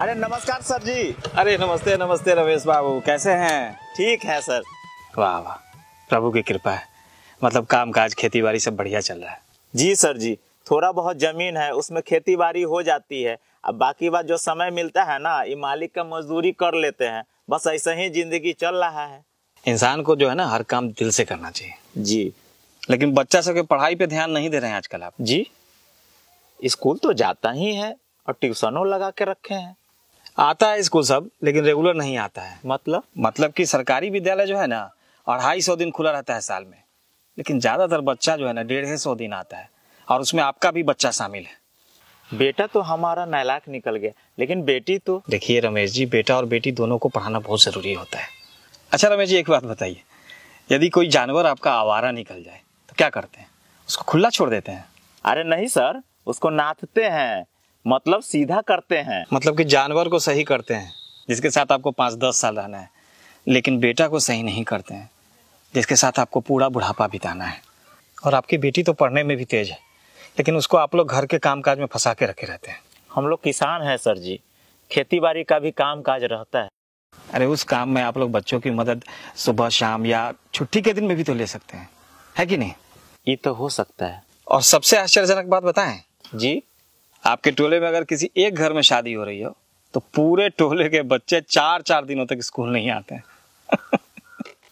अरे नमस्कार सर जी। अरे नमस्ते नमस्ते रमेश बाबू, कैसे हैं? ठीक है सर। वाह वाह, प्रभु की कृपा है। मतलब काम काज खेती बाड़ी सब बढ़िया चल रहा है? जी सर जी, थोड़ा बहुत जमीन है उसमें खेती बाड़ी हो जाती है। अब बाकी बात जो समय मिलता है ना, ये मालिक का मजदूरी कर लेते हैं। बस ऐसे ही जिंदगी चल रहा है। इंसान को जो है ना हर काम दिल से करना चाहिए जी। लेकिन बच्चा सबके पढ़ाई पे ध्यान नहीं दे रहे हैं आजकल आप। जी, स्कूल तो जाता ही है और ट्यूशनों लगा के रखे हैं। आता है स्कूल सब, लेकिन रेगुलर नहीं आता है। मतलब कि सरकारी विद्यालय जो है ना 250 दिन खुला रहता है साल में, लेकिन ज्यादातर बच्चा जो है ना 150 दिन आता है, और उसमें आपका भी बच्चा शामिल है। बेटा तो हमारा नालायक निकल गया, लेकिन बेटी तो। देखिए रमेश जी, बेटा और बेटी दोनों को पढ़ाना बहुत जरूरी होता है। अच्छा रमेश जी, एक बात बताइए, यदि कोई जानवर आपका आवारा निकल जाए तो क्या करते हैं? उसको खुला छोड़ देते हैं? अरे नहीं सर, उसको नाथते हैं, मतलब सीधा करते हैं। मतलब कि जानवर को सही करते हैं जिसके साथ आपको 5-10 साल रहना है, लेकिन बेटा को सही नहीं करते हैं जिसके साथ आपको पूरा बुढ़ापा बिताना है। और आपकी बेटी तो पढ़ने में भी तेज है, लेकिन उसको आप लोग घर के कामकाज में फंसा के रखे रहते हैं। हम लोग किसान हैं सर जी, खेती बाड़ी का भी काम काज रहता है। अरे उस काम में आप लोग बच्चों की मदद सुबह शाम या छुट्टी के दिन में भी तो ले सकते हैं, है कि नहीं? ये तो हो सकता है। और सबसे आश्चर्यजनक बात बताएं जी, आपके टोले में अगर किसी एक घर में शादी हो रही हो तो पूरे टोले के बच्चे 4-4 दिनों तक स्कूल नहीं आते हैं।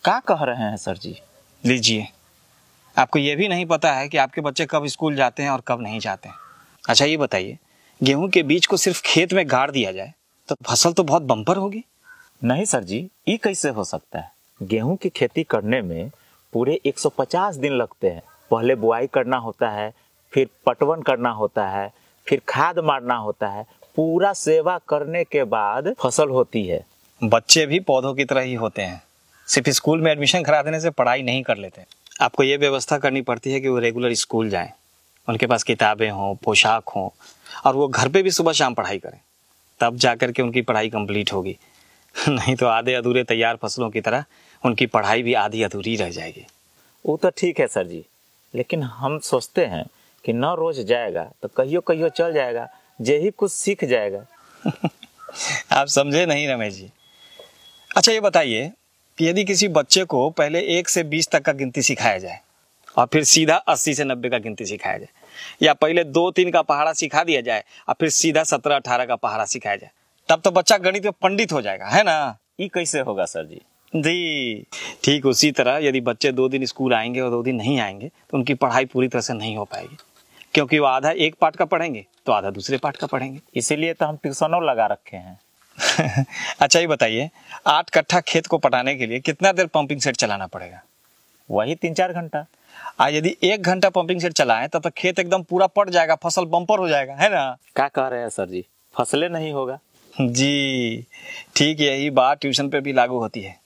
क्या कह रहे हैं सर जी? लीजिए, आपको ये भी नहीं पता है कि आपके बच्चे कब स्कूल जाते हैं और कब नहीं जाते हैं। अच्छा ये बताइए, गेहूं के बीज को सिर्फ खेत में गाड़ दिया जाए तो फसल तो बहुत बम्पर होगी। नहीं सर जी, ये कैसे हो सकता है? गेहूं की खेती करने में पूरे 150 दिन लगते हैं। पहले बुआई करना होता है, फिर पटवन करना होता है, फिर खाद मारना होता है। पूरा सेवा करने के बाद फसल होती है। बच्चे भी पौधों की तरह ही होते हैं, सिर्फ स्कूल में एडमिशन करा देने से पढ़ाई नहीं कर लेते। आपको ये व्यवस्था करनी पड़ती है कि वो रेगुलर स्कूल जाएं, उनके पास किताबें हों, पोशाक हों, और वो घर पे भी सुबह शाम पढ़ाई करें, तब जाकर के उनकी पढ़ाई कंप्लीट होगी। नहीं तो आधे अधूरे तैयार फसलों की तरह उनकी पढ़ाई भी आधी अधूरी रह जाएगी। वो तो ठीक है सर जी, लेकिन हम सोचते हैं कि न रोज जाएगा तो कहियो कहियो चल जाएगा, यही कुछ सीख जाएगा। आप समझे नहीं रमेश जी। अच्छा ये बताइए कि यदि किसी बच्चे को पहले 1 से 20 तक का गिनती सिखाया जाए और फिर सीधा 80 से 90 का गिनती सिखाया जाए, या पहले 2-3 का पहाड़ा सिखा दिया जाए और फिर सीधा 17-18 का पहाड़ा सिखाया जाए, तब तो बच्चा गणित में पंडित हो जाएगा, है ना? ये कैसे होगा सर जी? जी ठीक उसी तरह यदि बच्चे 2 दिन स्कूल आएंगे और 2 दिन नहीं आएंगे तो उनकी पढ़ाई पूरी तरह से नहीं हो पाएगी, क्योंकि वो आधा एक पाठ का पढ़ेंगे तो आधा दूसरे पाठ का पढ़ेंगे। इसीलिए तो हम ट्यूशनों लगा रखे हैं। अच्छा ये बताइए, 8 कट्ठा खेत को पटाने के लिए कितना देर पंपिंग सेट चलाना पड़ेगा? वही 3-4 घंटा। यदि 1 घंटा पंपिंग सेट चलाएं तब तक खेत एकदम पूरा पट जाएगा, फसल बम्पर हो जाएगा, है ना? क्या कह रहे हैं सर जी? फसलें नहीं होगा। जी ठीक यही बात ट्यूशन पे भी लागू होती है।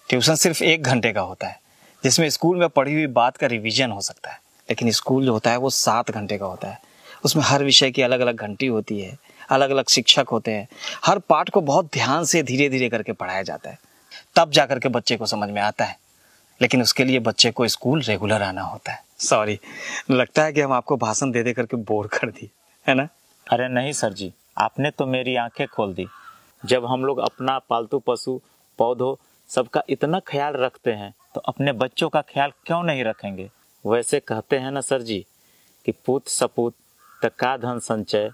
ट्यूशन सिर्फ 1 घंटे का होता है, जिसमें स्कूल में पढ़ी हुई बात का रिवीजन हो सकता है, लेकिन स्कूल जो होता है वो 7 घंटे का होता है। उसमें हर विषय की अलग अलग घंटी होती है, अलग अलग शिक्षक होते हैं, हर पाठ को बहुत ध्यान से धीरे धीरे करके पढ़ाया जाता है, तब जाकर के बच्चे को समझ में आता है। लेकिन उसके लिए बच्चे को स्कूल रेगुलर आना होता है। सॉरी, लगता है कि हम आपको भाषण दे दे करके बोर कर दिए, है ना? अरे नहीं सर जी, आपने तो मेरी आंखें खोल दी। जब हम लोग अपना पालतू पशु पौधों सबका इतना ख्याल रखते हैं तो अपने बच्चों का ख्याल क्यों नहीं रखेंगे? वैसे कहते हैं ना सर जी कि पूत सपूत तका धन संचय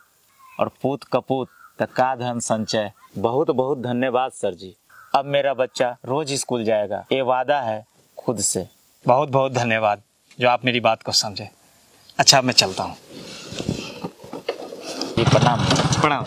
और पूत कपूत तका धन संचय। बहुत बहुत धन्यवाद सर जी। अब मेरा बच्चा रोज स्कूल जाएगा, ये वादा है खुद से। बहुत बहुत धन्यवाद जो आप मेरी बात को समझे। अच्छा मैं चलता हूँ। प्रणाम। प्रणाम।